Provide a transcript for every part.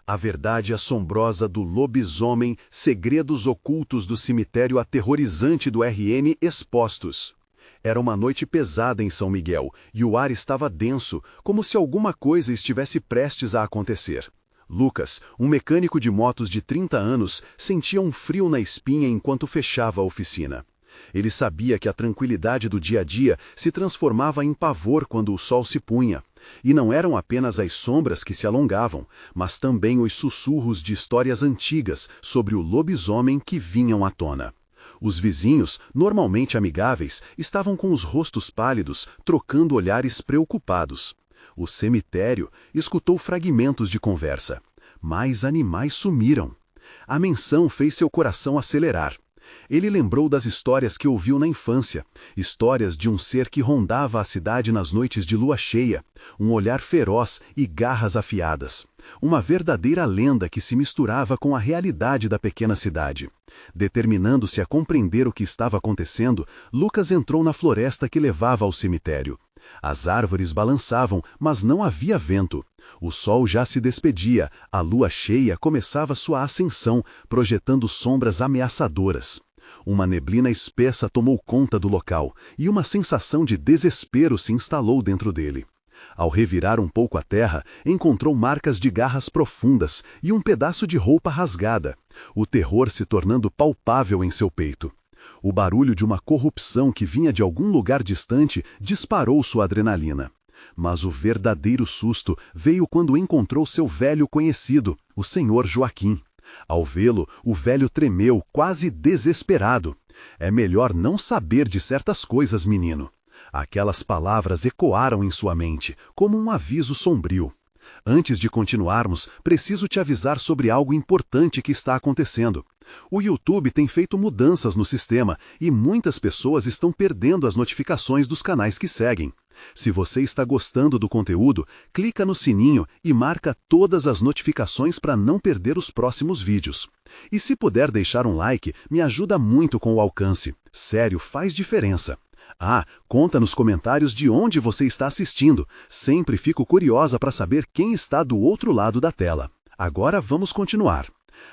A verdade assombrosa do lobisomem, segredos ocultos do cemitério aterrorizante do RN expostos. Era uma noite pesada em São Miguel, e o ar estava denso, como se alguma coisa estivesse prestes a acontecer. Lucas, um mecânico de motos de 30 anos, sentia um frio na espinha enquanto fechava a oficina. Ele sabia que a tranquilidade do dia a dia se transformava em pavor quando o sol se punha. E não eram apenas as sombras que se alongavam, mas também os sussurros de histórias antigas sobre o lobisomem que vinham à tona. Os vizinhos, normalmente amigáveis, estavam com os rostos pálidos, trocando olhares preocupados. O cemitério escutou fragmentos de conversa. Mais animais sumiram. A menção fez seu coração acelerar. Ele lembrou das histórias que ouviu na infância, histórias de um ser que rondava a cidade nas noites de lua cheia, um olhar feroz e garras afiadas. Uma verdadeira lenda que se misturava com a realidade da pequena cidade. Determinando-se a compreender o que estava acontecendo, Lucas entrou na floresta que levava ao cemitério. As árvores balançavam, mas não havia vento. O sol já se despedia, a lua cheia começava sua ascensão, projetando sombras ameaçadoras. Uma neblina espessa tomou conta do local, e uma sensação de desespero se instalou dentro dele. Ao revirar um pouco a terra, encontrou marcas de garras profundas e um pedaço de roupa rasgada, o terror se tornando palpável em seu peito. O barulho de uma corrupção que vinha de algum lugar distante disparou sua adrenalina. Mas o verdadeiro susto veio quando encontrou seu velho conhecido, o senhor Joaquim. Ao vê-lo, o velho tremeu, quase desesperado. "É melhor não saber de certas coisas, menino." Aquelas palavras ecoaram em sua mente, como um aviso sombrio. "Antes de continuarmos, preciso te avisar sobre algo importante que está acontecendo. O YouTube tem feito mudanças no sistema e muitas pessoas estão perdendo as notificações dos canais que seguem. Se você está gostando do conteúdo, clica no sininho e marca todas as notificações para não perder os próximos vídeos. E se puder deixar um like, me ajuda muito com o alcance. Sério, faz diferença. Conta nos comentários de onde você está assistindo. Sempre fico curiosa para saber quem está do outro lado da tela. Agora vamos continuar."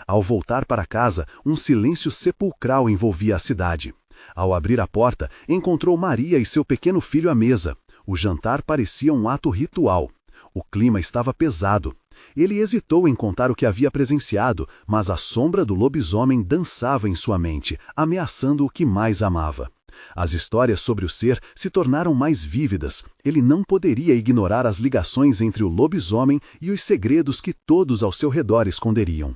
Ao voltar para casa, um silêncio sepulcral envolvia a cidade. Ao abrir a porta, encontrou Maria e seu pequeno filho à mesa. O jantar parecia um ato ritual. O clima estava pesado. Ele hesitou em contar o que havia presenciado, mas a sombra do lobisomem dançava em sua mente, ameaçando o que mais amava. As histórias sobre o ser se tornaram mais vívidas. Ele não poderia ignorar as ligações entre o lobisomem e os segredos que todos ao seu redor esconderiam.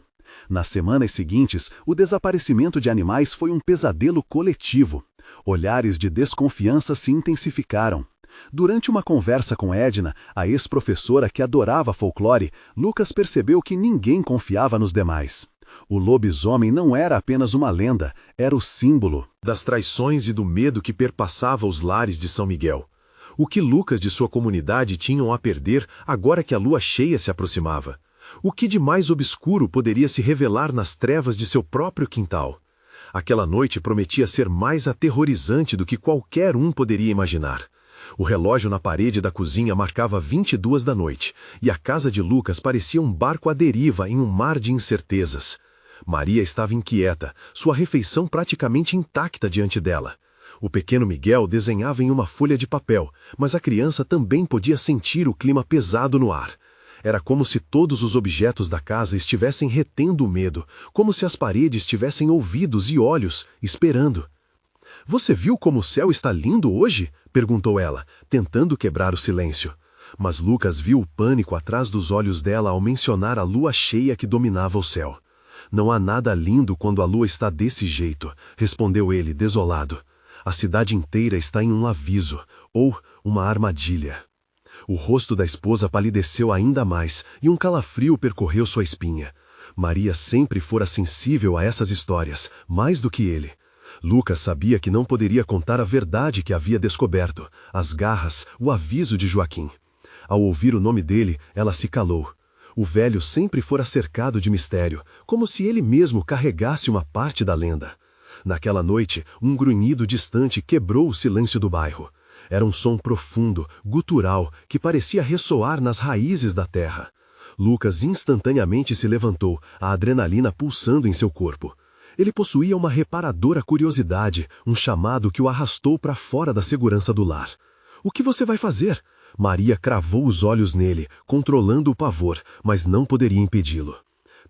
Nas semanas seguintes, o desaparecimento de animais foi um pesadelo coletivo. Olhares de desconfiança se intensificaram. Durante uma conversa com Edna, a ex-professora que adorava folclore, Lucas percebeu que ninguém confiava nos demais. O lobisomem não era apenas uma lenda, era o símbolo das traições e do medo que perpassava os lares de São Miguel. O que Lucas de sua comunidade tinham a perder agora que a lua cheia se aproximava? O que de mais obscuro poderia se revelar nas trevas de seu próprio quintal? Aquela noite prometia ser mais aterrorizante do que qualquer um poderia imaginar. O relógio na parede da cozinha marcava 22 da noite, e a casa de Lucas parecia um barco à deriva em um mar de incertezas. Maria estava inquieta, sua refeição praticamente intacta diante dela. O pequeno Miguel desenhava em uma folha de papel, mas a criança também podia sentir o clima pesado no ar. Era como se todos os objetos da casa estivessem retendo o medo, como se as paredes tivessem ouvidos e olhos, esperando. "Você viu como o céu está lindo hoje?" perguntou ela, tentando quebrar o silêncio. Mas Lucas viu o pânico atrás dos olhos dela ao mencionar a lua cheia que dominava o céu. "Não há nada lindo quando a lua está desse jeito", respondeu ele, desolado. "A cidade inteira está em um aviso, ou uma armadilha." O rosto da esposa palideceu ainda mais e um calafrio percorreu sua espinha. Maria sempre fora sensível a essas histórias, mais do que ele. Lucas sabia que não poderia contar a verdade que havia descoberto, as garras, o aviso de Joaquim. Ao ouvir o nome dele, ela se calou. O velho sempre fora cercado de mistério, como se ele mesmo carregasse uma parte da lenda. Naquela noite, um grunhido distante quebrou o silêncio do bairro. Era um som profundo, gutural, que parecia ressoar nas raízes da terra. Lucas instantaneamente se levantou, a adrenalina pulsando em seu corpo. Ele possuía uma reparadora curiosidade, um chamado que o arrastou para fora da segurança do lar. O que você vai fazer? Maria cravou os olhos nele, controlando o pavor, mas não poderia impedi-lo.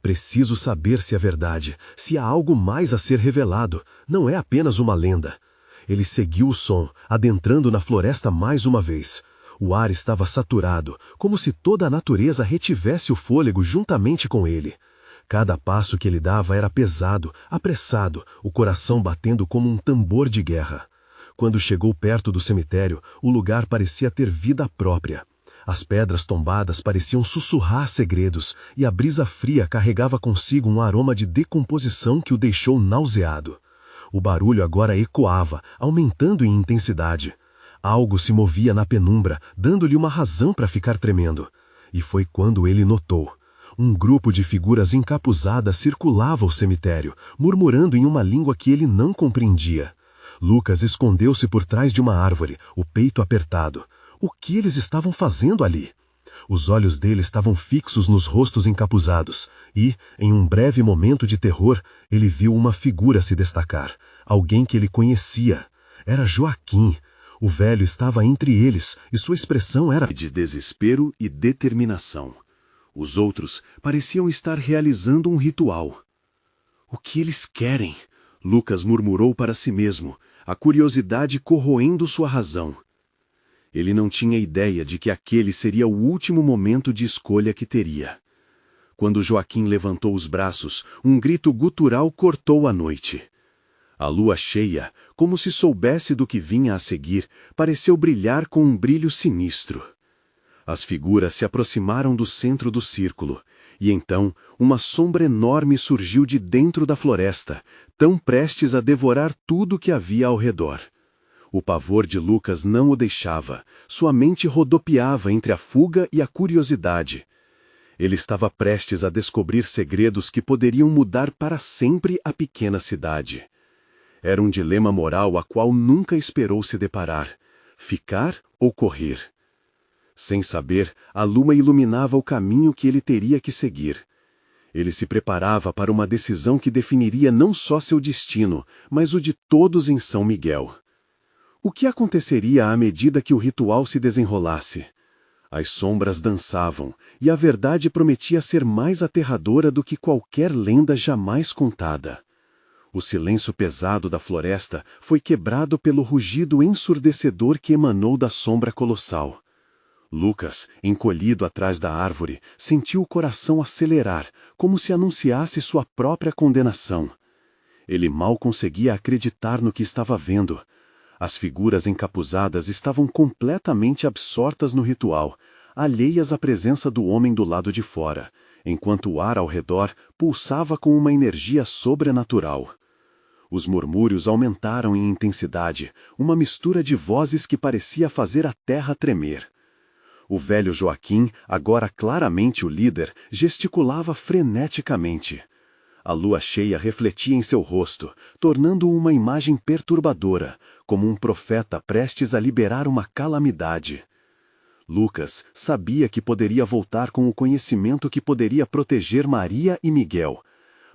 Preciso saber se é verdade, se há algo mais a ser revelado, não é apenas uma lenda. Ele seguiu o som, adentrando na floresta mais uma vez. O ar estava saturado, como se toda a natureza retivesse o fôlego juntamente com ele. Cada passo que ele dava era pesado, apressado, o coração batendo como um tambor de guerra. Quando chegou perto do cemitério, o lugar parecia ter vida própria. As pedras tombadas pareciam sussurrar segredos, e a brisa fria carregava consigo um aroma de decomposição que o deixou nauseado. O barulho agora ecoava, aumentando em intensidade. Algo se movia na penumbra, dando-lhe uma razão para ficar tremendo. E foi quando ele notou. Um grupo de figuras encapuzadas circulava o cemitério, murmurando em uma língua que ele não compreendia. Lucas escondeu-se por trás de uma árvore, o peito apertado. O que eles estavam fazendo ali? Os olhos dele estavam fixos nos rostos encapuzados, e, em um breve momento de terror, ele viu uma figura se destacar. Alguém que ele conhecia. Era Joaquim. O velho estava entre eles, e sua expressão era de desespero e determinação. Os outros pareciam estar realizando um ritual. O que eles querem? Lucas murmurou para si mesmo, a curiosidade corroendo sua razão. Ele não tinha ideia de que aquele seria o último momento de escolha que teria. Quando Joaquim levantou os braços, um grito gutural cortou a noite. A lua cheia, como se soubesse do que vinha a seguir, pareceu brilhar com um brilho sinistro. As figuras se aproximaram do centro do círculo, e então uma sombra enorme surgiu de dentro da floresta, tão prestes a devorar tudo que havia ao redor. O pavor de Lucas não o deixava, sua mente rodopiava entre a fuga e a curiosidade. Ele estava prestes a descobrir segredos que poderiam mudar para sempre a pequena cidade. Era um dilema moral a qual nunca esperou se deparar: ficar ou correr. Sem saber, a lua iluminava o caminho que ele teria que seguir. Ele se preparava para uma decisão que definiria não só seu destino, mas o de todos em São Miguel. O que aconteceria à medida que o ritual se desenrolasse? As sombras dançavam, e a verdade prometia ser mais aterradora do que qualquer lenda jamais contada. O silêncio pesado da floresta foi quebrado pelo rugido ensurdecedor que emanou da sombra colossal. Lucas, encolhido atrás da árvore, sentiu o coração acelerar, como se anunciasse sua própria condenação. Ele mal conseguia acreditar no que estava vendo. As figuras encapuzadas estavam completamente absortas no ritual, alheias à presença do homem do lado de fora, enquanto o ar ao redor pulsava com uma energia sobrenatural. Os murmúrios aumentaram em intensidade, uma mistura de vozes que parecia fazer a terra tremer. O velho Joaquim, agora claramente o líder, gesticulava freneticamente. A lua cheia refletia em seu rosto, tornando-o uma imagem perturbadora, como um profeta prestes a liberar uma calamidade. Lucas sabia que poderia voltar com o conhecimento que poderia proteger Maria e Miguel,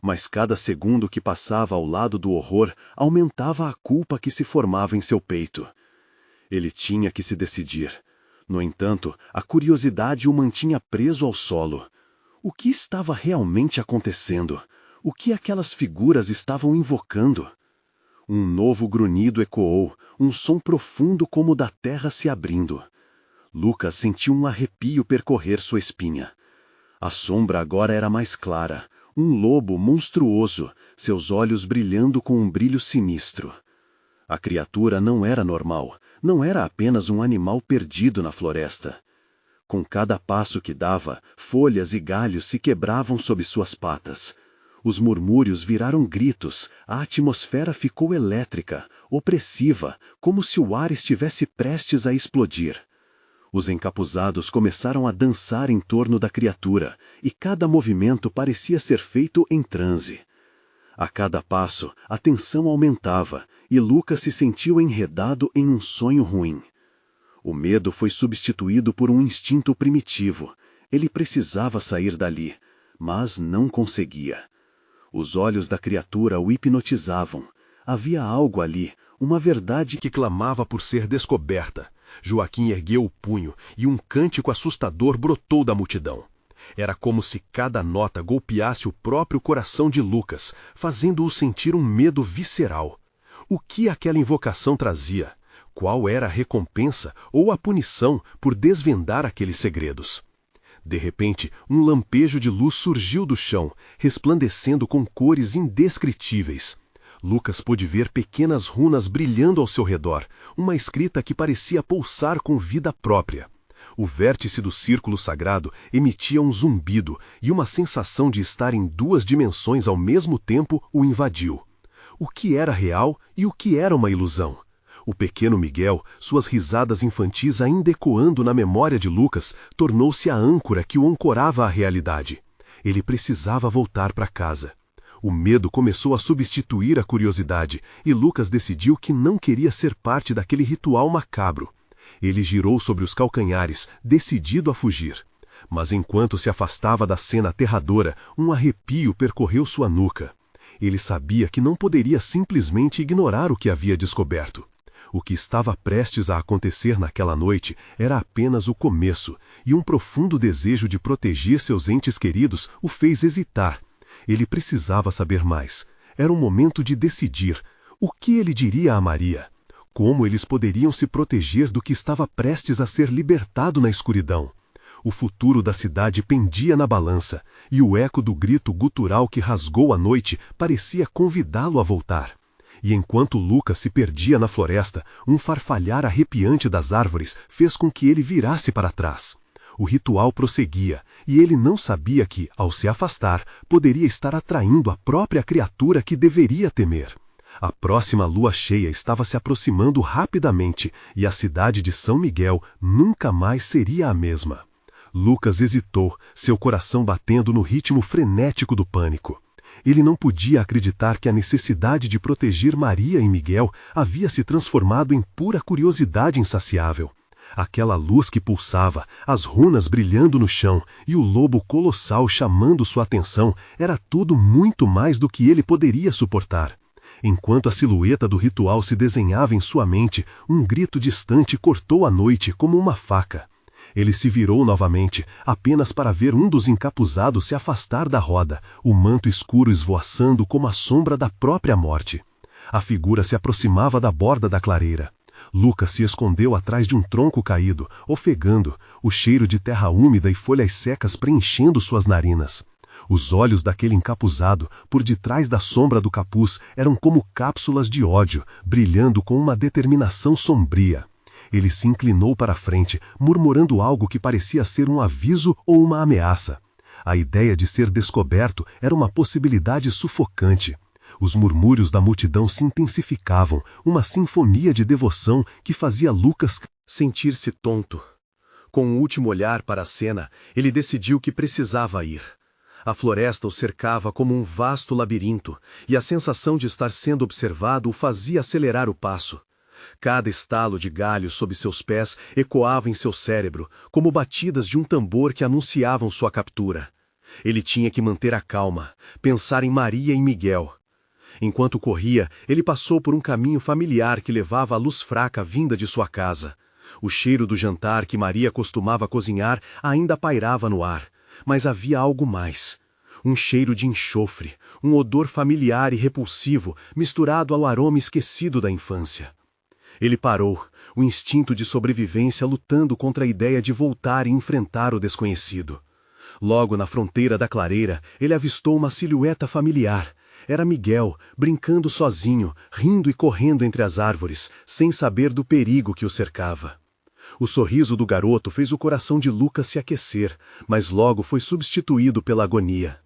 mas cada segundo que passava ao lado do horror aumentava a culpa que se formava em seu peito. Ele tinha que se decidir. No entanto, a curiosidade o mantinha preso ao solo. O que estava realmente acontecendo? O que aquelas figuras estavam invocando? Um novo grunhido ecoou, um som profundo como o da terra se abrindo. Lucas sentiu um arrepio percorrer sua espinha. A sombra agora era mais clara, um lobo monstruoso, seus olhos brilhando com um brilho sinistro. A criatura não era normal, não era apenas um animal perdido na floresta. Com cada passo que dava, folhas e galhos se quebravam sob suas patas. Os murmúrios viraram gritos, a atmosfera ficou elétrica, opressiva, como se o ar estivesse prestes a explodir. Os encapuzados começaram a dançar em torno da criatura, e cada movimento parecia ser feito em transe. A cada passo, a tensão aumentava, e Lucas se sentiu enredado em um sonho ruim. O medo foi substituído por um instinto primitivo. Ele precisava sair dali, mas não conseguia. Os olhos da criatura o hipnotizavam. Havia algo ali, uma verdade que clamava por ser descoberta. Joaquim ergueu o punho e um cântico assustador brotou da multidão. Era como se cada nota golpeasse o próprio coração de Lucas, fazendo-o sentir um medo visceral. O que aquela invocação trazia? Qual era a recompensa ou a punição por desvendar aqueles segredos? De repente, um lampejo de luz surgiu do chão, resplandecendo com cores indescritíveis. Lucas pôde ver pequenas runas brilhando ao seu redor, uma escrita que parecia pulsar com vida própria. O vértice do círculo sagrado emitia um zumbido e uma sensação de estar em duas dimensões ao mesmo tempo o invadiu. O que era real e o que era uma ilusão? O pequeno Miguel, suas risadas infantis ainda ecoando na memória de Lucas, tornou-se a âncora que o ancorava à realidade. Ele precisava voltar para casa. O medo começou a substituir a curiosidade, e Lucas decidiu que não queria ser parte daquele ritual macabro. Ele girou sobre os calcanhares, decidido a fugir. Mas enquanto se afastava da cena aterradora, um arrepio percorreu sua nuca. Ele sabia que não poderia simplesmente ignorar o que havia descoberto. O que estava prestes a acontecer naquela noite era apenas o começo, e um profundo desejo de proteger seus entes queridos o fez hesitar. Ele precisava saber mais. Era um momento de decidir. O que ele diria a Maria? Como eles poderiam se proteger do que estava prestes a ser libertado na escuridão? O futuro da cidade pendia na balança, e o eco do grito gutural que rasgou a noite parecia convidá-lo a voltar. E enquanto Lucas se perdia na floresta, um farfalhar arrepiante das árvores fez com que ele virasse para trás. O ritual prosseguia, e ele não sabia que, ao se afastar, poderia estar atraindo a própria criatura que deveria temer. A próxima lua cheia estava se aproximando rapidamente, e a cidade de São Miguel nunca mais seria a mesma. Lucas hesitou, seu coração batendo no ritmo frenético do pânico. Ele não podia acreditar que a necessidade de proteger Maria e Miguel havia se transformado em pura curiosidade insaciável. Aquela luz que pulsava, as runas brilhando no chão e o lobo colossal chamando sua atenção era tudo muito mais do que ele poderia suportar. Enquanto a silhueta do ritual se desenhava em sua mente, um grito distante cortou a noite como uma faca. Ele se virou novamente, apenas para ver um dos encapuzados se afastar da roda, o manto escuro esvoaçando como a sombra da própria morte. A figura se aproximava da borda da clareira. Lucas se escondeu atrás de um tronco caído, ofegando, o cheiro de terra úmida e folhas secas preenchendo suas narinas. Os olhos daquele encapuzado, por detrás da sombra do capuz, eram como cápsulas de ódio, brilhando com uma determinação sombria. Ele se inclinou para a frente, murmurando algo que parecia ser um aviso ou uma ameaça. A ideia de ser descoberto era uma possibilidade sufocante. Os murmúrios da multidão se intensificavam, uma sinfonia de devoção que fazia Lucas sentir-se tonto. Com um último olhar para a cena, ele decidiu que precisava ir. A floresta o cercava como um vasto labirinto, e a sensação de estar sendo observado o fazia acelerar o passo. Cada estalo de galhos sob seus pés ecoava em seu cérebro, como batidas de um tambor que anunciavam sua captura. Ele tinha que manter a calma, pensar em Maria e Miguel. Enquanto corria, ele passou por um caminho familiar que levava à luz fraca vinda de sua casa. O cheiro do jantar que Maria costumava cozinhar ainda pairava no ar, mas havia algo mais. Um cheiro de enxofre, um odor familiar e repulsivo misturado ao aroma esquecido da infância. Ele parou, o instinto de sobrevivência lutando contra a ideia de voltar e enfrentar o desconhecido. Logo na fronteira da clareira, ele avistou uma silhueta familiar. Era Miguel, brincando sozinho, rindo e correndo entre as árvores, sem saber do perigo que o cercava. O sorriso do garoto fez o coração de Lucas se aquecer, mas logo foi substituído pela agonia.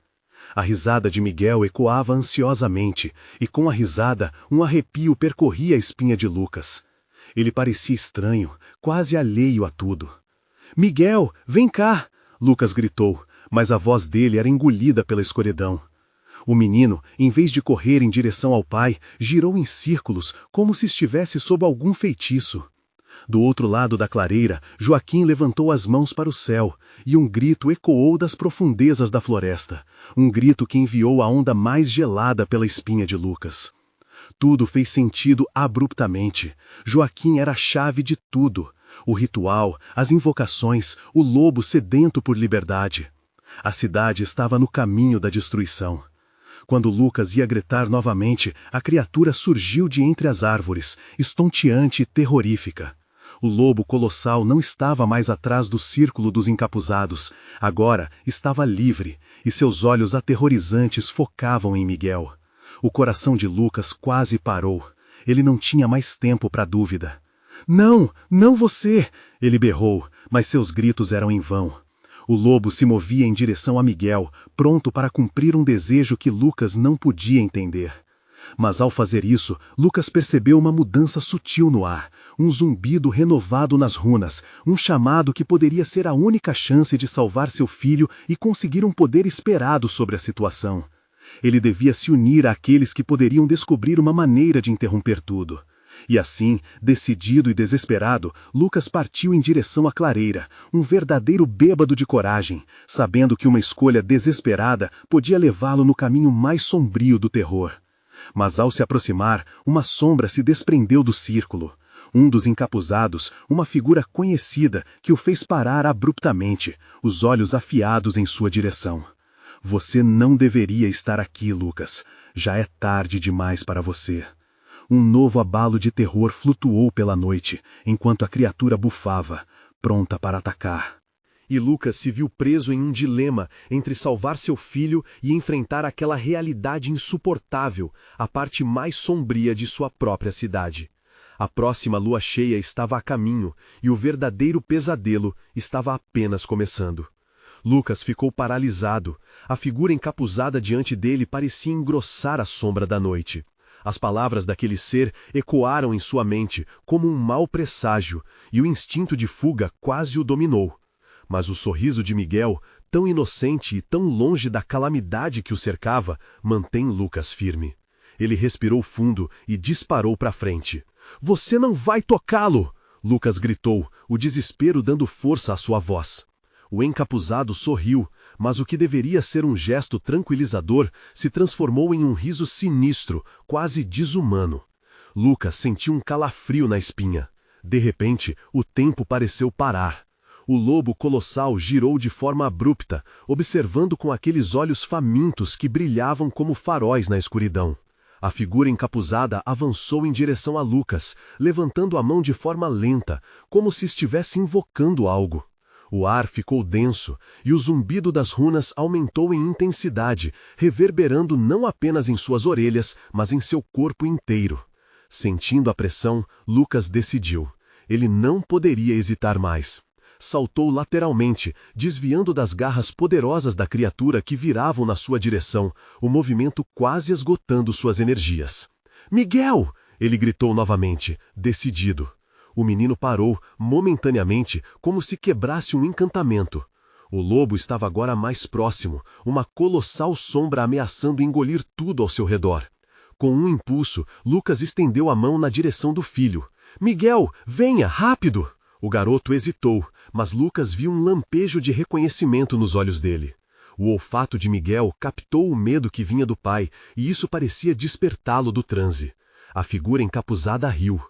A risada de Miguel ecoava ansiosamente, e com a risada, um arrepio percorria a espinha de Lucas. Ele parecia estranho, quase alheio a tudo. "Miguel, vem cá!" Lucas gritou, mas a voz dele era engolida pela escuridão. O menino, em vez de correr em direção ao pai, girou em círculos, como se estivesse sob algum feitiço. Do outro lado da clareira, Joaquim levantou as mãos para o céu, e um grito ecoou das profundezas da floresta, um grito que enviou a onda mais gelada pela espinha de Lucas. Tudo fez sentido abruptamente. Joaquim era a chave de tudo. O ritual, as invocações, o lobo sedento por liberdade. A cidade estava no caminho da destruição. Quando Lucas ia gritar novamente, a criatura surgiu de entre as árvores, estonteante e terrorífica. O lobo colossal não estava mais atrás do círculo dos encapuzados, agora estava livre, e seus olhos aterrorizantes focavam em Miguel. O coração de Lucas quase parou. Ele não tinha mais tempo para dúvida. Não, não você! Ele berrou, mas seus gritos eram em vão. O lobo se movia em direção a Miguel, pronto para cumprir um desejo que Lucas não podia entender. Mas ao fazer isso, Lucas percebeu uma mudança sutil no ar, um zumbido renovado nas runas, um chamado que poderia ser a única chance de salvar seu filho e conseguir um poder esperado sobre a situação. Ele devia se unir àqueles que poderiam descobrir uma maneira de interromper tudo. E assim, decidido e desesperado, Lucas partiu em direção à clareira, um verdadeiro bêbado de coragem, sabendo que uma escolha desesperada podia levá-lo no caminho mais sombrio do terror. Mas ao se aproximar, uma sombra se desprendeu do círculo. Um dos encapuzados, uma figura conhecida, que o fez parar abruptamente, os olhos afiados em sua direção. Você não deveria estar aqui, Lucas. Já é tarde demais para você. Um novo abalo de terror flutuou pela noite, enquanto a criatura bufava, pronta para atacar. E Lucas se viu preso em um dilema entre salvar seu filho e enfrentar aquela realidade insuportável, a parte mais sombria de sua própria cidade. A próxima lua cheia estava a caminho, e o verdadeiro pesadelo estava apenas começando. Lucas ficou paralisado. A figura encapuzada diante dele parecia engrossar a sombra da noite. As palavras daquele ser ecoaram em sua mente como um mau presságio, e o instinto de fuga quase o dominou. Mas o sorriso de Miguel, tão inocente e tão longe da calamidade que o cercava, mantém Lucas firme. Ele respirou fundo e disparou para frente. "Você não vai tocá-lo!" Lucas gritou, o desespero dando força à sua voz. O encapuzado sorriu, mas o que deveria ser um gesto tranquilizador se transformou em um riso sinistro, quase desumano. Lucas sentiu um calafrio na espinha. De repente, o tempo pareceu parar. O lobo colossal girou de forma abrupta, observando com aqueles olhos famintos que brilhavam como faróis na escuridão. A figura encapuzada avançou em direção a Lucas, levantando a mão de forma lenta, como se estivesse invocando algo. O ar ficou denso, e o zumbido das runas aumentou em intensidade, reverberando não apenas em suas orelhas, mas em seu corpo inteiro. Sentindo a pressão, Lucas decidiu. Ele não poderia hesitar mais. Saltou lateralmente, desviando das garras poderosas da criatura que viravam na sua direção, o movimento quase esgotando suas energias. "Miguel!" ele gritou novamente, decidido. O menino parou, momentaneamente, como se quebrasse um encantamento. O lobo estava agora mais próximo, uma colossal sombra ameaçando engolir tudo ao seu redor. Com um impulso, Lucas estendeu a mão na direção do filho. "Miguel, venha, rápido!" O garoto hesitou, mas Lucas viu um lampejo de reconhecimento nos olhos dele. O olfato de Miguel captou o medo que vinha do pai, e isso parecia despertá-lo do transe. A figura encapuzada riu.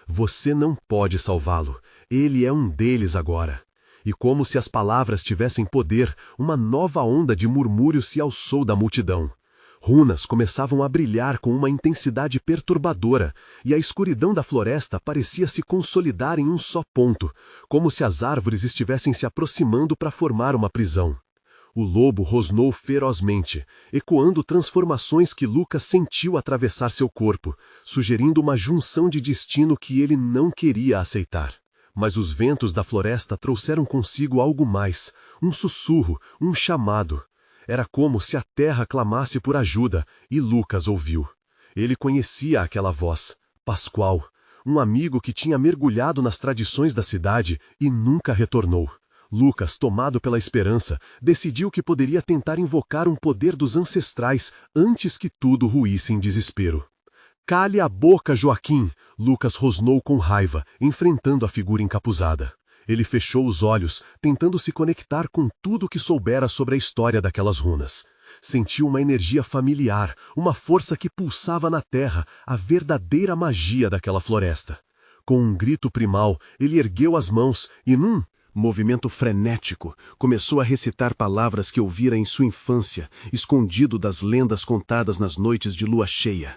"Você não pode salvá-lo. Ele é um deles agora." E como se as palavras tivessem poder, uma nova onda de murmúrio se alçou da multidão. Runas começavam a brilhar com uma intensidade perturbadora, e a escuridão da floresta parecia se consolidar em um só ponto, como se as árvores estivessem se aproximando para formar uma prisão. O lobo rosnou ferozmente, ecoando transformações que Lucas sentiu atravessar seu corpo, sugerindo uma junção de destino que ele não queria aceitar. Mas os ventos da floresta trouxeram consigo algo mais, um sussurro, um chamado. Era como se a terra clamasse por ajuda, e Lucas ouviu. Ele conhecia aquela voz, Pascoal, um amigo que tinha mergulhado nas tradições da cidade e nunca retornou. Lucas, tomado pela esperança, decidiu que poderia tentar invocar um poder dos ancestrais antes que tudo ruísse em desespero. Cale a boca, Joaquim! Lucas rosnou com raiva, enfrentando a figura encapuzada. Ele fechou os olhos, tentando se conectar com tudo o que soubera sobre a história daquelas runas. Sentiu uma energia familiar, uma força que pulsava na terra, a verdadeira magia daquela floresta. Com um grito primal, ele ergueu as mãos e, num movimento frenético, começou a recitar palavras que ouvira em sua infância, escondido das lendas contadas nas noites de lua cheia.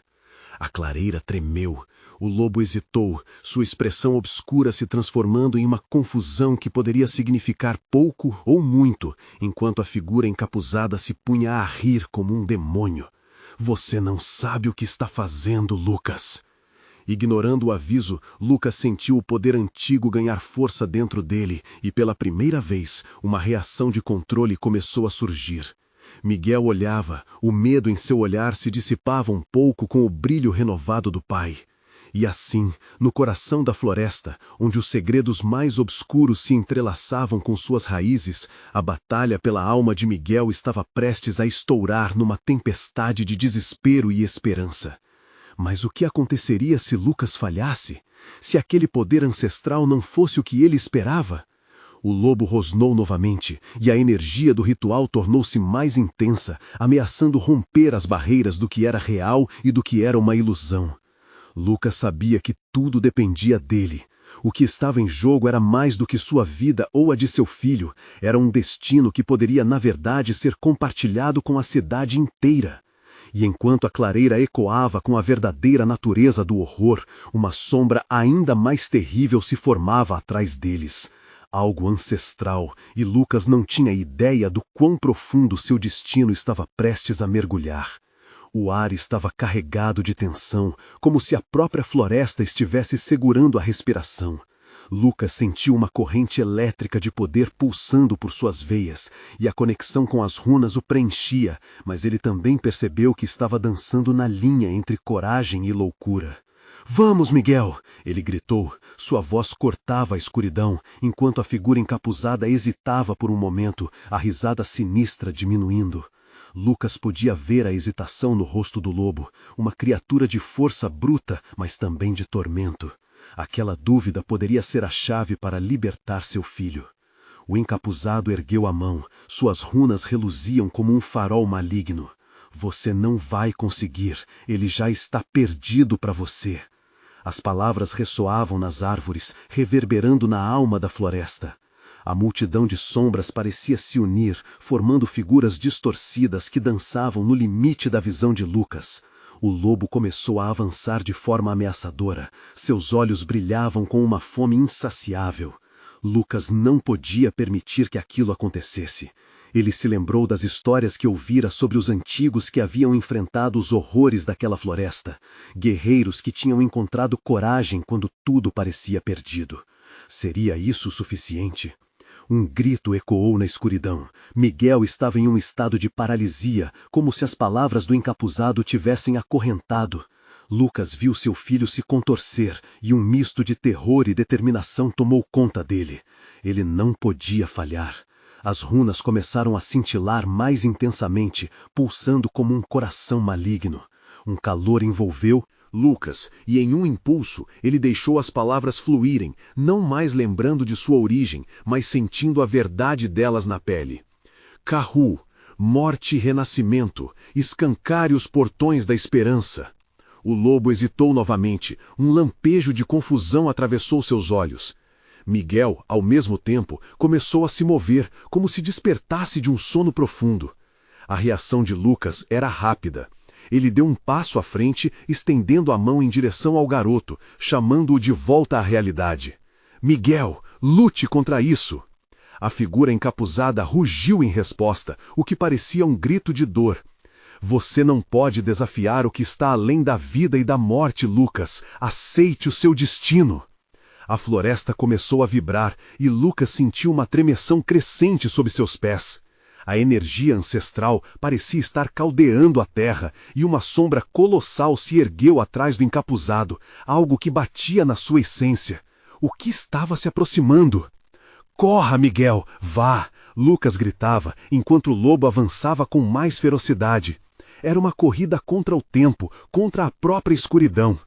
A clareira tremeu. O lobo hesitou, sua expressão obscura se transformando em uma confusão que poderia significar pouco ou muito, enquanto a figura encapuzada se punha a rir como um demônio. Você não sabe o que está fazendo, Lucas. Ignorando o aviso, Lucas sentiu o poder antigo ganhar força dentro dele e, pela primeira vez, uma reação de controle começou a surgir. Miguel olhava, o medo em seu olhar se dissipava um pouco com o brilho renovado do pai. E assim, no coração da floresta, onde os segredos mais obscuros se entrelaçavam com suas raízes, a batalha pela alma de Miguel estava prestes a estourar numa tempestade de desespero e esperança. Mas o que aconteceria se Lucas falhasse? Se aquele poder ancestral não fosse o que ele esperava? O lobo rosnou novamente, e a energia do ritual tornou-se mais intensa, ameaçando romper as barreiras do que era real e do que era uma ilusão. Lucas sabia que tudo dependia dele. O que estava em jogo era mais do que sua vida ou a de seu filho. Era um destino que poderia, na verdade, ser compartilhado com a cidade inteira. E enquanto a clareira ecoava com a verdadeira natureza do horror, uma sombra ainda mais terrível se formava atrás deles. Algo ancestral, e Lucas não tinha ideia do quão profundo seu destino estava prestes a mergulhar. O ar estava carregado de tensão, como se a própria floresta estivesse segurando a respiração. Lucas sentiu uma corrente elétrica de poder pulsando por suas veias, e a conexão com as runas o preenchia, mas ele também percebeu que estava dançando na linha entre coragem e loucura. "Vamos, Miguel!" ele gritou. Sua voz cortava a escuridão, enquanto a figura encapuzada hesitava por um momento, a risada sinistra diminuindo. Lucas podia ver a hesitação no rosto do lobo, uma criatura de força bruta, mas também de tormento. Aquela dúvida poderia ser a chave para libertar seu filho. O encapuzado ergueu a mão, suas runas reluziam como um farol maligno. "Você não vai conseguir, ele já está perdido para você." As palavras ressoavam nas árvores, reverberando na alma da floresta. A multidão de sombras parecia se unir, formando figuras distorcidas que dançavam no limite da visão de Lucas. O lobo começou a avançar de forma ameaçadora. Seus olhos brilhavam com uma fome insaciável. Lucas não podia permitir que aquilo acontecesse. Ele se lembrou das histórias que ouvira sobre os antigos que haviam enfrentado os horrores daquela floresta. Guerreiros que tinham encontrado coragem quando tudo parecia perdido. Seria isso o suficiente? Um grito ecoou na escuridão. Miguel estava em um estado de paralisia, como se as palavras do encapuzado o tivessem acorrentado. Lucas viu seu filho se contorcer, e um misto de terror e determinação tomou conta dele. Ele não podia falhar. As runas começaram a cintilar mais intensamente, pulsando como um coração maligno. Um calor envolveu Lucas, e em um impulso ele deixou as palavras fluírem, não mais lembrando de sua origem, mas sentindo a verdade delas na pele. Carru, morte e renascimento, escancare os portões da esperança. O lobo hesitou novamente, um lampejo de confusão atravessou seus olhos. Miguel, ao mesmo tempo, começou a se mover, como se despertasse de um sono profundo. A reação de Lucas era rápida. Ele deu um passo à frente, estendendo a mão em direção ao garoto, chamando-o de volta à realidade. "Miguel, lute contra isso!" A figura encapuzada rugiu em resposta, o que parecia um grito de dor. "Você não pode desafiar o que está além da vida e da morte, Lucas. Aceite o seu destino!" A floresta começou a vibrar e Lucas sentiu uma tremeção crescente sob seus pés. A energia ancestral parecia estar caldeando a terra e uma sombra colossal se ergueu atrás do encapuzado, algo que batia na sua essência. O que estava se aproximando? "Corra, Miguel, vá!" Lucas gritava, enquanto o lobo avançava com mais ferocidade. Era uma corrida contra o tempo, contra a própria escuridão.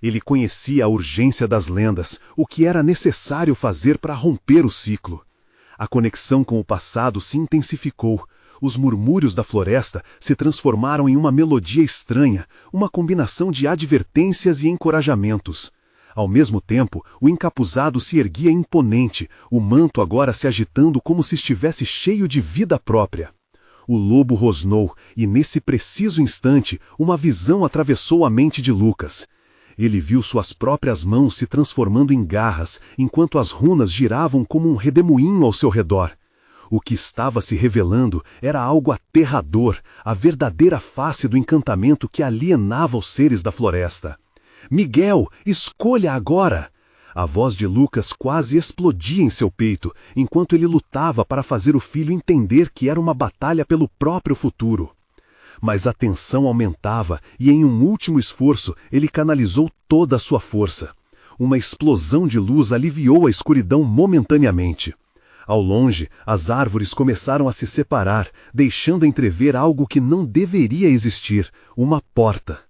Ele conhecia a urgência das lendas, o que era necessário fazer para romper o ciclo. A conexão com o passado se intensificou. Os murmúrios da floresta se transformaram em uma melodia estranha, uma combinação de advertências e encorajamentos. Ao mesmo tempo, o encapuzado se erguia imponente, o manto agora se agitando como se estivesse cheio de vida própria. O lobo rosnou, e nesse preciso instante, uma visão atravessou a mente de Lucas. Ele viu suas próprias mãos se transformando em garras, enquanto as runas giravam como um redemoinho ao seu redor. O que estava se revelando era algo aterrador, a verdadeira face do encantamento que alienava os seres da floresta. Miguel, escolha agora! A voz de Lucas quase explodia em seu peito, enquanto ele lutava para fazer o filho entender que era uma batalha pelo próprio futuro. Mas a tensão aumentava e, em um último esforço, ele canalizou toda a sua força. Uma explosão de luz aliviou a escuridão momentaneamente. Ao longe, as árvores começaram a se separar, deixando entrever algo que não deveria existir, uma porta.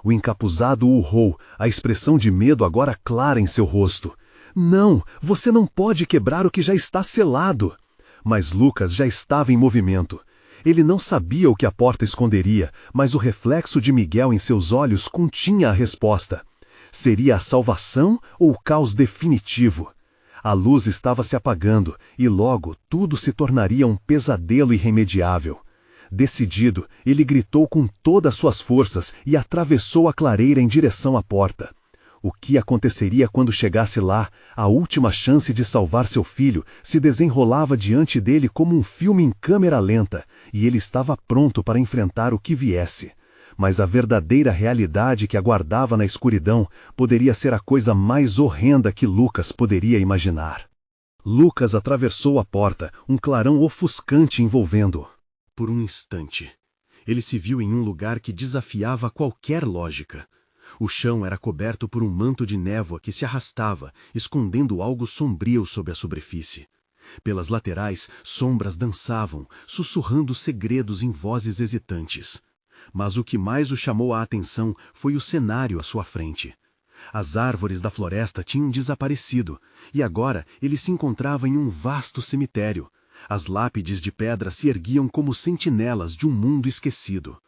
O encapuzado urrou, a expressão de medo agora clara em seu rosto. Não, você não pode quebrar o que já está selado. Mas Lucas já estava em movimento. Ele não sabia o que a porta esconderia, mas o reflexo de Miguel em seus olhos continha a resposta. Seria a salvação ou o caos definitivo? A luz estava se apagando, e logo tudo se tornaria um pesadelo irremediável. Decidido, ele gritou com todas suas forças e atravessou a clareira em direção à porta. O que aconteceria quando chegasse lá? A última chance de salvar seu filho se desenrolava diante dele como um filme em câmera lenta, e ele estava pronto para enfrentar o que viesse. Mas a verdadeira realidade que aguardava na escuridão poderia ser a coisa mais horrenda que Lucas poderia imaginar. Lucas atravessou a porta, um clarão ofuscante envolvendo-o. Por um instante, ele se viu em um lugar que desafiava qualquer lógica. O chão era coberto por um manto de névoa que se arrastava, escondendo algo sombrio sob a superfície. Pelas laterais, sombras dançavam, sussurrando segredos em vozes hesitantes. Mas o que mais o chamou a atenção foi o cenário à sua frente. As árvores da floresta tinham desaparecido, e agora ele se encontrava em um vasto cemitério. As lápides de pedra se erguiam como sentinelas de um mundo esquecido.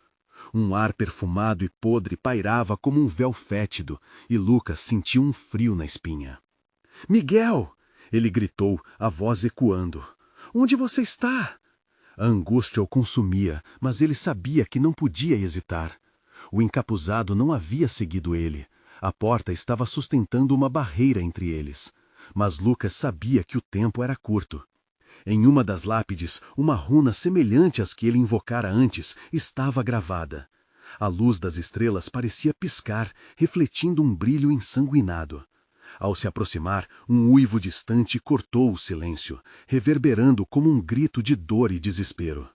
Um ar perfumado e podre pairava como um véu fétido, e Lucas sentiu um frio na espinha. — Miguel! Ele gritou, a voz ecoando. — Onde você está? A angústia o consumia, mas ele sabia que não podia hesitar. O encapuzado não havia seguido ele. A porta estava sustentando uma barreira entre eles. Mas Lucas sabia que o tempo era curto. Em uma das lápides, uma runa semelhante às que ele invocara antes estava gravada. A luz das estrelas parecia piscar, refletindo um brilho ensanguinado. Ao se aproximar, um uivo distante cortou o silêncio, reverberando como um grito de dor e desespero.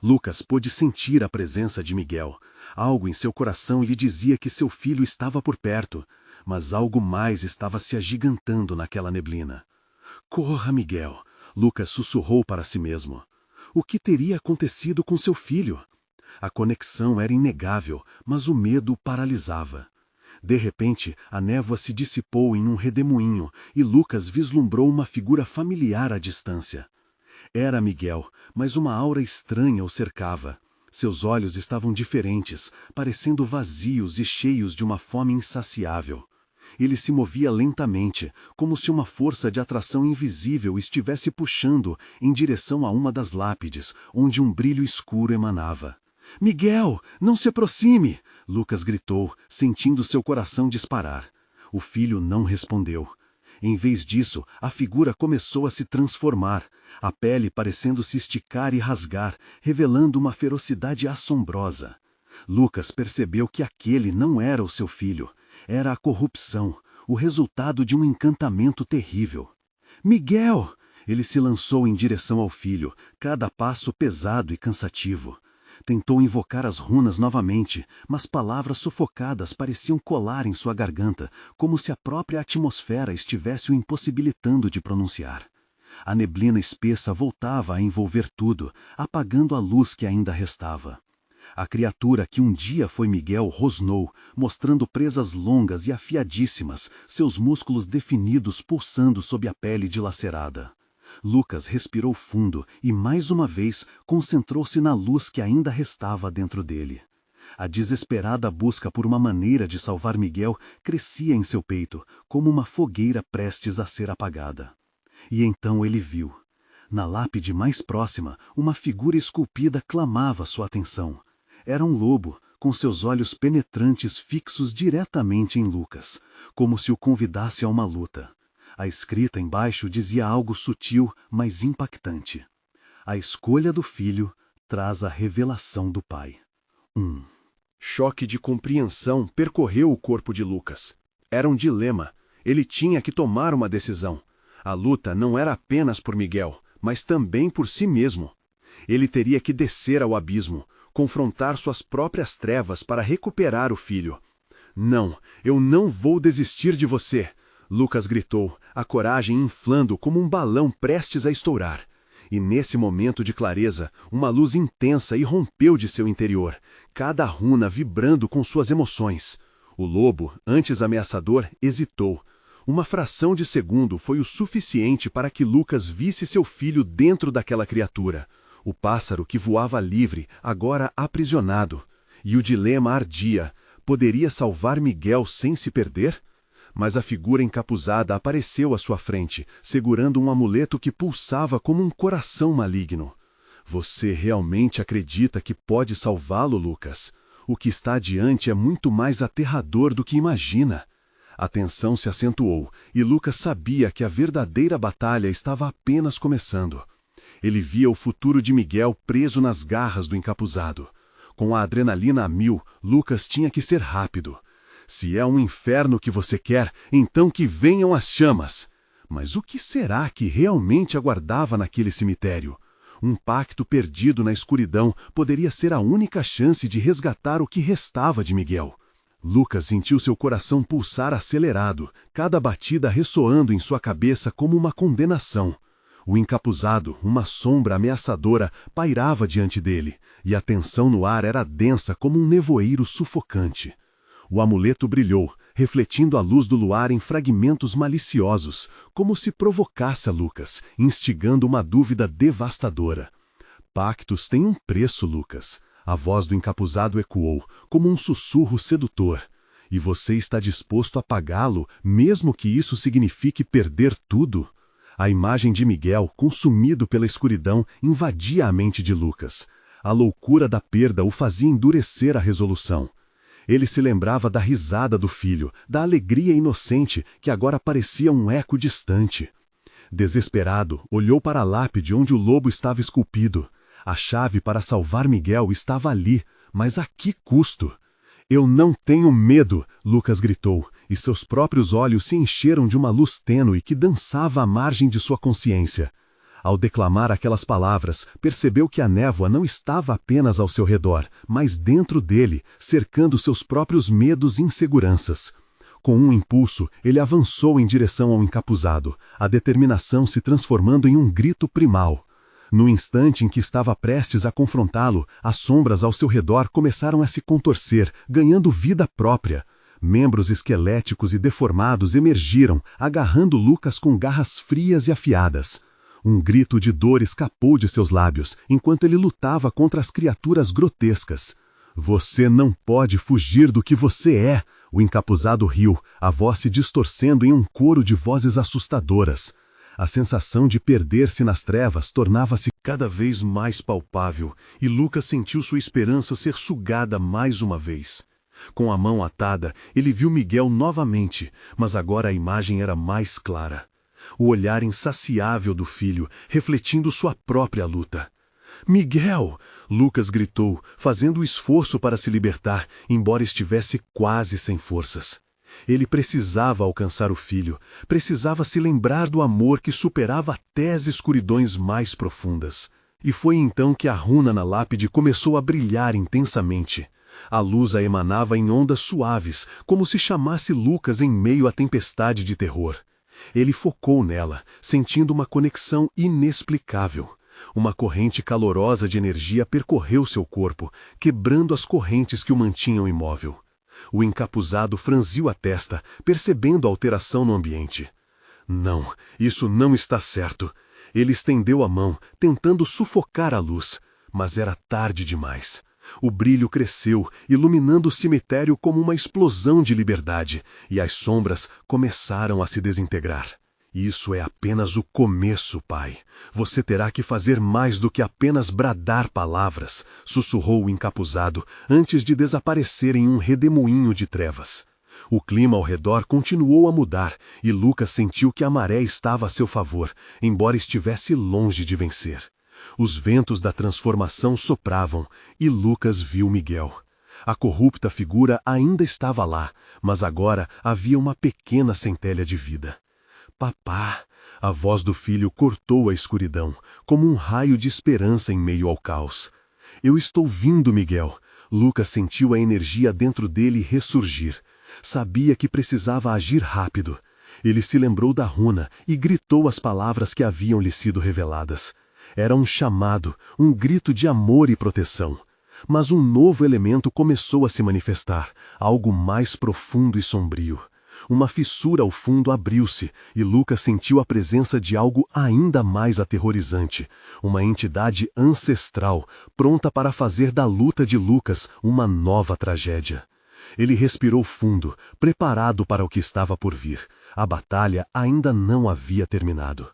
Lucas pôde sentir a presença de Miguel. Algo em seu coração lhe dizia que seu filho estava por perto, mas algo mais estava se agigantando naquela neblina. — Corra, Miguel! Lucas sussurrou para si mesmo. O que teria acontecido com seu filho? A conexão era inegável, mas o medo o paralisava. De repente, a névoa se dissipou em um redemoinho e Lucas vislumbrou uma figura familiar à distância. Era Miguel, mas uma aura estranha o cercava. Seus olhos estavam diferentes, parecendo vazios e cheios de uma fome insaciável. Ele se movia lentamente, como se uma força de atração invisível estivesse puxando em direção a uma das lápides, onde um brilho escuro emanava. — Miguel, não se aproxime! Lucas gritou, sentindo seu coração disparar. O filho não respondeu. Em vez disso, a figura começou a se transformar, a pele parecendo se esticar e rasgar, revelando uma ferocidade assombrosa. Lucas percebeu que aquele não era o seu filho. Era a corrupção, o resultado de um encantamento terrível. — Miguel! Ele se lançou em direção ao filho, cada passo pesado e cansativo. Tentou invocar as runas novamente, mas palavras sufocadas pareciam colar em sua garganta, como se a própria atmosfera estivesse o impossibilitando de pronunciar. A neblina espessa voltava a envolver tudo, apagando a luz que ainda restava. A criatura que um dia foi Miguel rosnou, mostrando presas longas e afiadíssimas, seus músculos definidos pulsando sob a pele dilacerada. Lucas respirou fundo e, mais uma vez, concentrou-se na luz que ainda restava dentro dele. A desesperada busca por uma maneira de salvar Miguel crescia em seu peito, como uma fogueira prestes a ser apagada. E então ele viu. Na lápide mais próxima, uma figura esculpida clamava sua atenção. Era um lobo, com seus olhos penetrantes fixos diretamente em Lucas, como se o convidasse a uma luta. A escrita embaixo dizia algo sutil, mas impactante. A escolha do filho traz a revelação do pai. Choque de compreensão percorreu o corpo de Lucas. Era um dilema. Ele tinha que tomar uma decisão. A luta não era apenas por Miguel, mas também por si mesmo. Ele teria que descer ao abismo, confrontar suas próprias trevas para recuperar o filho. Não, eu não vou desistir de você, Lucas gritou, a coragem inflando como um balão prestes a estourar. E nesse momento de clareza, uma luz intensa irrompeu de seu interior, cada runa vibrando com suas emoções. O lobo, antes ameaçador, hesitou. Uma fração de segundo foi o suficiente para que Lucas visse seu filho dentro daquela criatura. O pássaro que voava livre, agora aprisionado. E o dilema ardia. Poderia salvar Miguel sem se perder? Mas a figura encapuzada apareceu à sua frente, segurando um amuleto que pulsava como um coração maligno. Você realmente acredita que pode salvá-lo, Lucas? O que está adiante é muito mais aterrador do que imagina. A tensão se acentuou, e Lucas sabia que a verdadeira batalha estava apenas começando. Ele via o futuro de Miguel preso nas garras do encapuzado. Com a adrenalina a mil, Lucas tinha que ser rápido. Se é um inferno que você quer, então que venham as chamas. Mas o que será que realmente aguardava naquele cemitério? Um pacto perdido na escuridão poderia ser a única chance de resgatar o que restava de Miguel. Lucas sentiu seu coração pulsar acelerado, cada batida ressoando em sua cabeça como uma condenação. O encapuzado, uma sombra ameaçadora, pairava diante dele, e a tensão no ar era densa como um nevoeiro sufocante. O amuleto brilhou, refletindo a luz do luar em fragmentos maliciosos, como se provocasse a Lucas, instigando uma dúvida devastadora. Pactos têm um preço, Lucas. A voz do encapuzado ecoou, como um sussurro sedutor. E você está disposto a pagá-lo, mesmo que isso signifique perder tudo? A imagem de Miguel, consumido pela escuridão, invadia a mente de Lucas. A loucura da perda o fazia endurecer a resolução. Ele se lembrava da risada do filho, da alegria inocente, que agora parecia um eco distante. Desesperado, olhou para a lápide onde o lobo estava esculpido. A chave para salvar Miguel estava ali, mas a que custo? Eu não tenho medo, Lucas gritou, e seus próprios olhos se encheram de uma luz tênue que dançava à margem de sua consciência. Ao declamar aquelas palavras, percebeu que a névoa não estava apenas ao seu redor, mas dentro dele, cercando seus próprios medos e inseguranças. Com um impulso, ele avançou em direção ao encapuzado, a determinação se transformando em um grito primal. No instante em que estava prestes a confrontá-lo, as sombras ao seu redor começaram a se contorcer, ganhando vida própria. Membros esqueléticos e deformados emergiram, agarrando Lucas com garras frias e afiadas. Um grito de dor escapou de seus lábios, enquanto ele lutava contra as criaturas grotescas. Você não pode fugir do que você é, o encapuzado riu, a voz se distorcendo em um coro de vozes assustadoras. A sensação de perder-se nas trevas tornava-se cada vez mais palpável, e Lucas sentiu sua esperança ser sugada mais uma vez. Com a mão atada, ele viu Miguel novamente, mas agora a imagem era mais clara. O olhar insaciável do filho, refletindo sua própria luta. Miguel! Lucas gritou, fazendo o esforço para se libertar, embora estivesse quase sem forças. Ele precisava alcançar o filho, precisava se lembrar do amor que superava até as escuridões mais profundas. E foi então que a runa na lápide começou a brilhar intensamente. A luz a emanava em ondas suaves, como se chamasse Lucas em meio à tempestade de terror. Ele focou nela, sentindo uma conexão inexplicável. Uma corrente calorosa de energia percorreu seu corpo, quebrando as correntes que o mantinham imóvel. O encapuzado franziu a testa, percebendo a alteração no ambiente. Não, isso não está certo. Ele estendeu a mão, tentando sufocar a luz, mas era tarde demais. O brilho cresceu, iluminando o cemitério como uma explosão de liberdade, e as sombras começaram a se desintegrar. Isso é apenas o começo, pai. Você terá que fazer mais do que apenas bradar palavras, sussurrou o encapuzado, antes de desaparecer em um redemoinho de trevas. O clima ao redor continuou a mudar, e Lucas sentiu que a maré estava a seu favor, embora estivesse longe de vencer. Os ventos da transformação sopravam, e Lucas viu Miguel. A corrupta figura ainda estava lá, mas agora havia uma pequena centelha de vida. Papá! A voz do filho cortou a escuridão, como um raio de esperança em meio ao caos. Eu estou vindo, Miguel. Lucas sentiu a energia dentro dele ressurgir. Sabia que precisava agir rápido. Ele se lembrou da runa e gritou as palavras que haviam lhe sido reveladas. Era um chamado, um grito de amor e proteção. Mas um novo elemento começou a se manifestar, algo mais profundo e sombrio. Uma fissura ao fundo abriu-se, e Lucas sentiu a presença de algo ainda mais aterrorizante, uma entidade ancestral, pronta para fazer da luta de Lucas uma nova tragédia. Ele respirou fundo, preparado para o que estava por vir. A batalha ainda não havia terminado.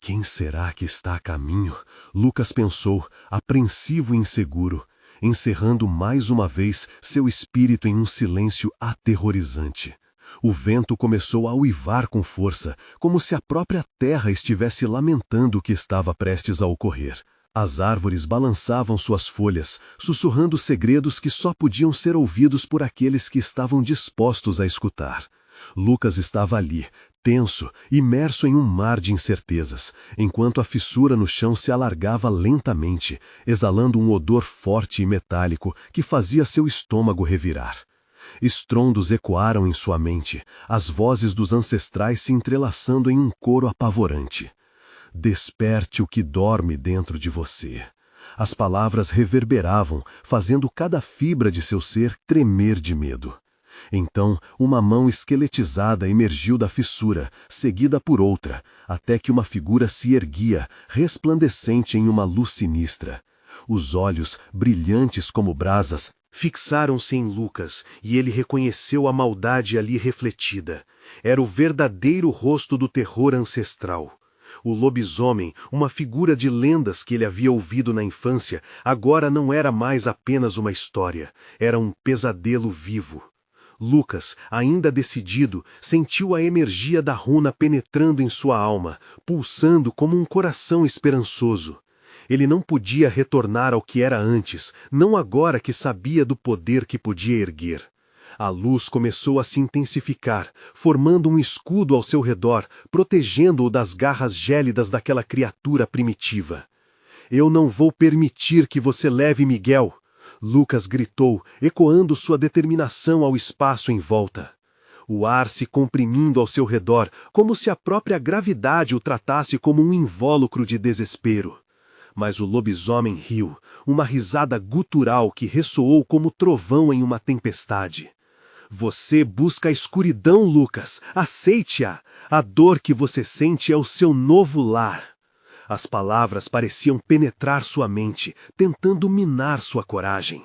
Quem será que está a caminho? Lucas pensou, apreensivo e inseguro, encerrando mais uma vez seu espírito em um silêncio aterrorizante. O vento começou a uivar com força, como se a própria terra estivesse lamentando o que estava prestes a ocorrer. As árvores balançavam suas folhas, sussurrando segredos que só podiam ser ouvidos por aqueles que estavam dispostos a escutar. Lucas estava ali, tenso, imerso em um mar de incertezas, enquanto a fissura no chão se alargava lentamente, exalando um odor forte e metálico que fazia seu estômago revirar. Estrondos ecoaram em sua mente, as vozes dos ancestrais se entrelaçando em um coro apavorante. Desperte o que dorme dentro de você. As palavras reverberavam, fazendo cada fibra de seu ser tremer de medo. Então, uma mão esqueletizada emergiu da fissura, seguida por outra, até que uma figura se erguia, resplandecente em uma luz sinistra. Os olhos, brilhantes como brasas, fixaram-se em Lucas, e ele reconheceu a maldade ali refletida. Era o verdadeiro rosto do terror ancestral. O lobisomem, uma figura de lendas que ele havia ouvido na infância, agora não era mais apenas uma história, era um pesadelo vivo. Lucas, ainda decidido, sentiu a energia da runa penetrando em sua alma, pulsando como um coração esperançoso. Ele não podia retornar ao que era antes, não agora que sabia do poder que podia erguer. A luz começou a se intensificar, formando um escudo ao seu redor, protegendo-o das garras gélidas daquela criatura primitiva. Eu não vou permitir que você leve Miguel! Lucas gritou, ecoando sua determinação ao espaço em volta. O ar se comprimindo ao seu redor, como se a própria gravidade o tratasse como um invólucro de desespero. Mas o lobisomem riu, uma risada gutural que ressoou como trovão em uma tempestade. Você busca a escuridão, Lucas. Aceite-a. A dor que você sente é o seu novo lar. As palavras pareciam penetrar sua mente, tentando minar sua coragem.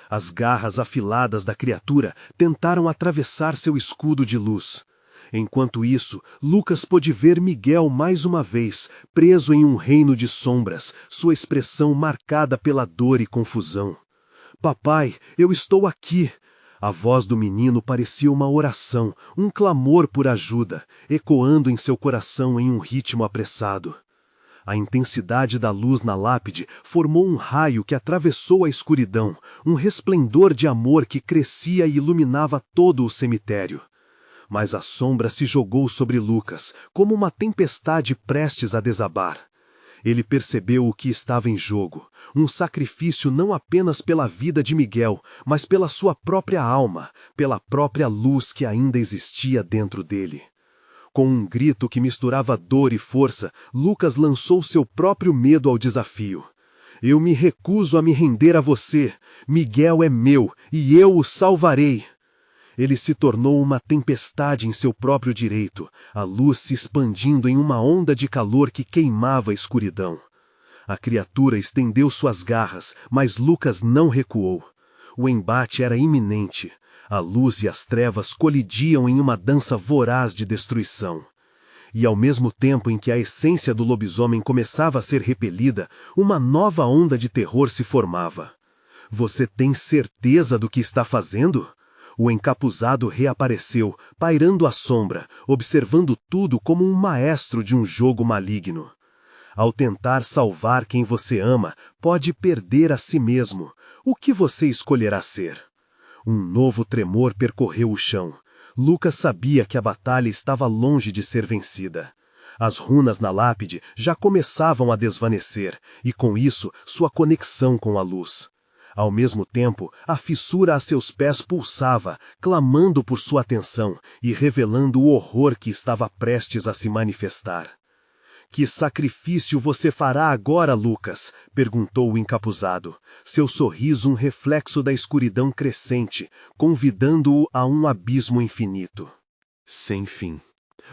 As garras afiladas da criatura tentaram atravessar seu escudo de luz. Enquanto isso, Lucas pôde ver Miguel mais uma vez, preso em um reino de sombras, sua expressão marcada pela dor e confusão. Papai, eu estou aqui! A voz do menino parecia uma oração, um clamor por ajuda, ecoando em seu coração em um ritmo apressado. A intensidade da luz na lápide formou um raio que atravessou a escuridão, um resplendor de amor que crescia e iluminava todo o cemitério. Mas a sombra se jogou sobre Lucas, como uma tempestade prestes a desabar. Ele percebeu o que estava em jogo, um sacrifício não apenas pela vida de Miguel, mas pela sua própria alma, pela própria luz que ainda existia dentro dele. Com um grito que misturava dor e força, Lucas lançou seu próprio medo ao desafio. Eu me recuso a me render a você. Miguel é meu e eu o salvarei. Ele se tornou uma tempestade em seu próprio direito, a luz se expandindo em uma onda de calor que queimava a escuridão. A criatura estendeu suas garras, mas Lucas não recuou. O embate era iminente. A luz e as trevas colidiam em uma dança voraz de destruição. E ao mesmo tempo em que a essência do lobisomem começava a ser repelida, uma nova onda de terror se formava. Você tem certeza do que está fazendo? O encapuzado reapareceu, pairando à sombra, observando tudo como um maestro de um jogo maligno. Ao tentar salvar quem você ama, pode perder a si mesmo. O que você escolherá ser? Um novo tremor percorreu o chão. Lucas sabia que a batalha estava longe de ser vencida. As runas na lápide já começavam a desvanecer, e com isso, sua conexão com a luz. Ao mesmo tempo, a fissura a seus pés pulsava, clamando por sua atenção e revelando o horror que estava prestes a se manifestar. Que sacrifício você fará agora, Lucas? Perguntou o encapuzado, seu sorriso um reflexo da escuridão crescente, convidando-o a um abismo infinito. Sem fim.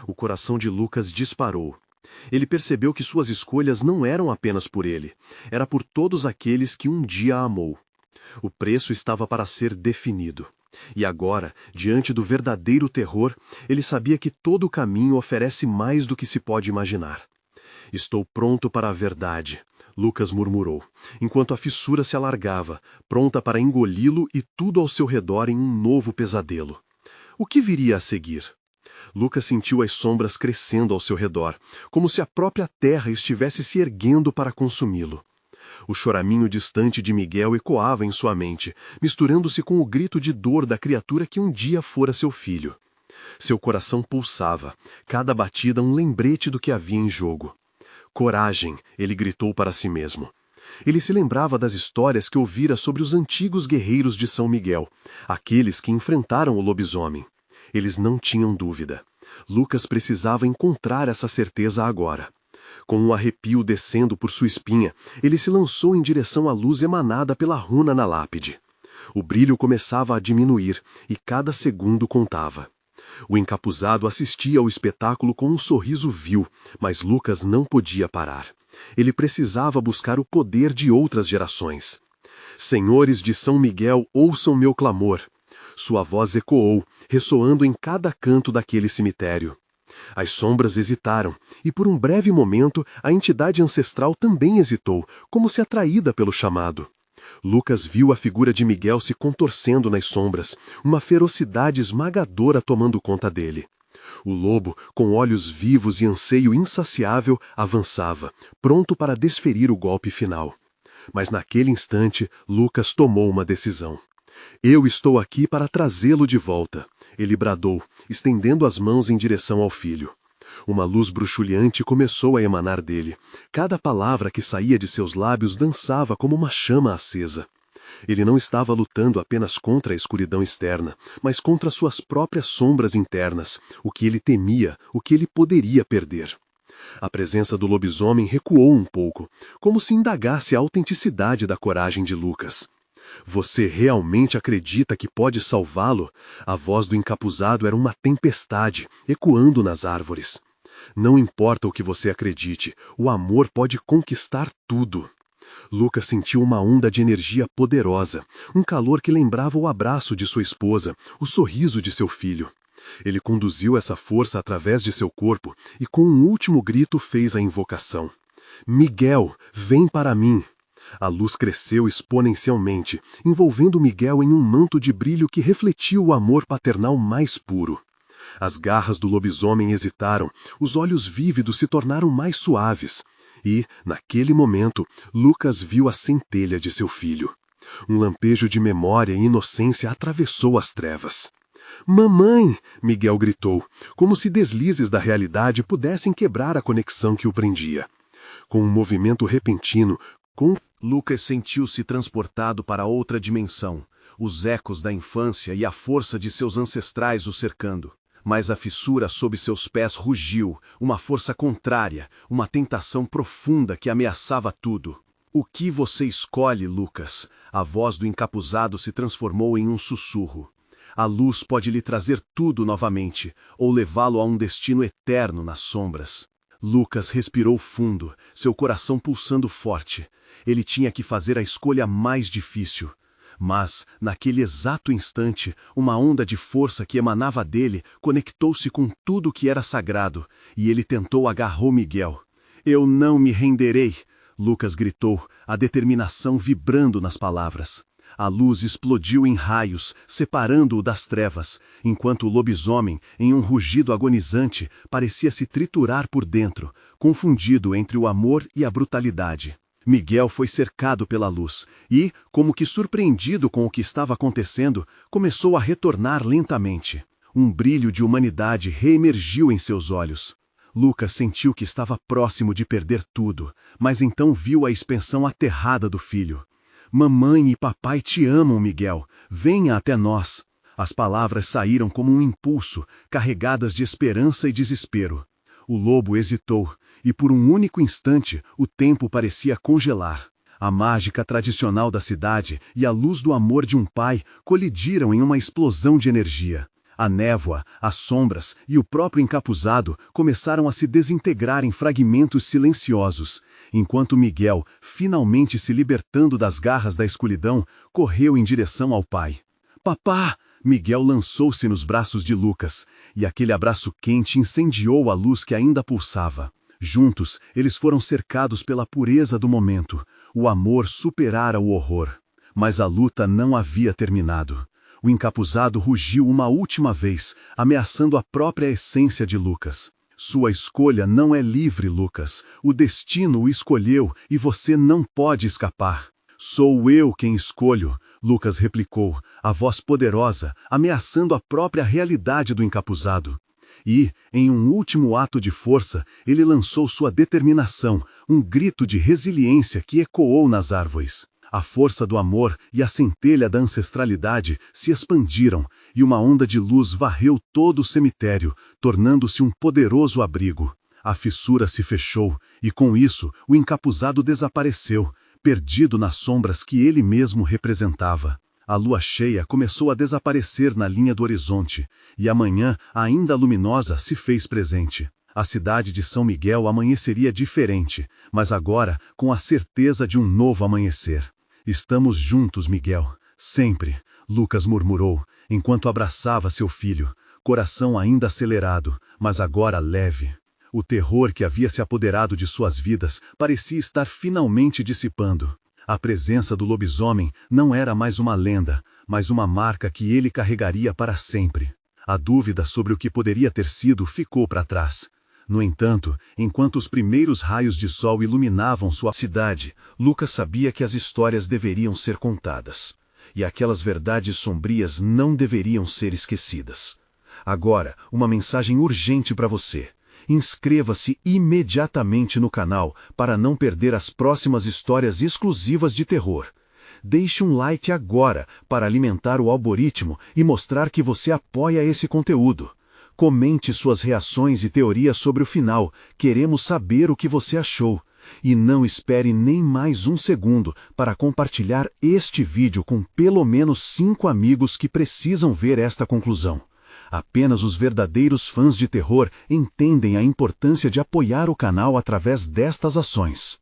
O coração de Lucas disparou. Ele percebeu que suas escolhas não eram apenas por ele, era por todos aqueles que um dia amou. O preço estava para ser definido. E agora, diante do verdadeiro terror, ele sabia que todo o caminho oferece mais do que se pode imaginar. Estou pronto para a verdade, Lucas murmurou, enquanto a fissura se alargava, pronta para engoli-lo e tudo ao seu redor em um novo pesadelo. O que viria a seguir? Lucas sentiu as sombras crescendo ao seu redor, como se a própria terra estivesse se erguendo para consumi-lo. O choraminho distante de Miguel ecoava em sua mente, misturando-se com o grito de dor da criatura que um dia fora seu filho. Seu coração pulsava, cada batida um lembrete do que havia em jogo. Coragem, ele gritou para si mesmo. Ele se lembrava das histórias que ouvira sobre os antigos guerreiros de São Miguel, aqueles que enfrentaram o lobisomem. Eles não tinham dúvida. Lucas precisava encontrar essa certeza agora. Com um arrepio descendo por sua espinha, ele se lançou em direção à luz emanada pela runa na lápide. O brilho começava a diminuir, e cada segundo contava. O encapuzado assistia ao espetáculo com um sorriso vil, mas Lucas não podia parar. Ele precisava buscar o poder de outras gerações. Senhores de São Miguel, ouçam meu clamor. Sua voz ecoou, ressoando em cada canto daquele cemitério. As sombras hesitaram, e por um breve momento a entidade ancestral também hesitou, como se atraída pelo chamado. Lucas viu a figura de Miguel se contorcendo nas sombras, uma ferocidade esmagadora tomando conta dele. O lobo, com olhos vivos e anseio insaciável, avançava, pronto para desferir o golpe final. Mas naquele instante, Lucas tomou uma decisão. Eu estou aqui para trazê-lo de volta, ele bradou, estendendo as mãos em direção ao filho. Uma luz bruxuleante começou a emanar dele. Cada palavra que saía de seus lábios dançava como uma chama acesa. Ele não estava lutando apenas contra a escuridão externa, mas contra suas próprias sombras internas, o que ele temia, o que ele poderia perder. A presença do lobisomem recuou um pouco, como se indagasse a autenticidade da coragem de Lucas. Você realmente acredita que pode salvá-lo? A voz do encapuzado era uma tempestade, ecoando nas árvores. Não importa o que você acredite, o amor pode conquistar tudo. Lucas sentiu uma onda de energia poderosa, um calor que lembrava o abraço de sua esposa, o sorriso de seu filho. Ele conduziu essa força através de seu corpo e com um último grito fez a invocação. Miguel, vem para mim! A luz cresceu exponencialmente, envolvendo Miguel em um manto de brilho que refletia o amor paternal mais puro. As garras do lobisomem hesitaram, os olhos vívidos se tornaram mais suaves. E, naquele momento, Lucas viu a centelha de seu filho. Um lampejo de memória e inocência atravessou as trevas. Mamãe! Miguel gritou, como se deslizes da realidade pudessem quebrar a conexão que o prendia. Com um movimento repentino, Lucas sentiu-se transportado para outra dimensão, os ecos da infância e a força de seus ancestrais o cercando. Mas a fissura sob seus pés rugiu, uma força contrária, uma tentação profunda que ameaçava tudo. O que você escolhe, Lucas? A voz do encapuzado se transformou em um sussurro. A luz pode lhe trazer tudo novamente, ou levá-lo a um destino eterno nas sombras. Lucas respirou fundo, seu coração pulsando forte. Ele tinha que fazer a escolha mais difícil. Mas, naquele exato instante, uma onda de força que emanava dele conectou-se com tudo que era sagrado, e ele tentou agarrar Miguel. Eu não me renderei, Lucas gritou, a determinação vibrando nas palavras. A luz explodiu em raios, separando-o das trevas, enquanto o lobisomem, em um rugido agonizante, parecia se triturar por dentro, confundido entre o amor e a brutalidade. Miguel foi cercado pela luz e, como que surpreendido com o que estava acontecendo, começou a retornar lentamente. Um brilho de humanidade reemergiu em seus olhos. Lucas sentiu que estava próximo de perder tudo, mas então viu a expansão aterrada do filho. Mamãe e papai te amam, Miguel. Venha até nós. As palavras saíram como um impulso, carregadas de esperança e desespero. O lobo hesitou, e por um único instante o tempo parecia congelar. A mágica tradicional da cidade e a luz do amor de um pai colidiram em uma explosão de energia. A névoa, as sombras e o próprio encapuzado começaram a se desintegrar em fragmentos silenciosos, enquanto Miguel, finalmente se libertando das garras da escuridão, correu em direção ao pai. Papá! Miguel lançou-se nos braços de Lucas, e aquele abraço quente incendiou a luz que ainda pulsava. Juntos, eles foram cercados pela pureza do momento. O amor superara o horror. Mas a luta não havia terminado. O encapuzado rugiu uma última vez, ameaçando a própria essência de Lucas. Sua escolha não é livre, Lucas. O destino o escolheu e você não pode escapar. Sou eu quem escolho, Lucas replicou, a voz poderosa, ameaçando a própria realidade do encapuzado. E, em um último ato de força, ele lançou sua determinação, um grito de resiliência que ecoou nas árvores. A força do amor e a centelha da ancestralidade se expandiram, e uma onda de luz varreu todo o cemitério, tornando-se um poderoso abrigo. A fissura se fechou, e com isso, o encapuzado desapareceu, perdido nas sombras que ele mesmo representava. A lua cheia começou a desaparecer na linha do horizonte, e a manhã, ainda luminosa, se fez presente. A cidade de São Miguel amanheceria diferente, mas agora com a certeza de um novo amanhecer. Estamos juntos, Miguel, sempre, Lucas murmurou, enquanto abraçava seu filho, coração ainda acelerado, mas agora leve. O terror que havia se apoderado de suas vidas parecia estar finalmente dissipando. A presença do lobisomem não era mais uma lenda, mas uma marca que ele carregaria para sempre. A dúvida sobre o que poderia ter sido ficou para trás. No entanto, enquanto os primeiros raios de sol iluminavam sua cidade, Lucas sabia que as histórias deveriam ser contadas. E aquelas verdades sombrias não deveriam ser esquecidas. Agora, uma mensagem urgente para você. Inscreva-se imediatamente no canal para não perder as próximas histórias exclusivas de terror. Deixe um like agora para alimentar o algoritmo e mostrar que você apoia esse conteúdo. Comente suas reações e teorias sobre o final, queremos saber o que você achou. E não espere nem mais um segundo para compartilhar este vídeo com pelo menos 5 amigos que precisam ver esta conclusão. Apenas os verdadeiros fãs de terror entendem a importância de apoiar o canal através destas ações.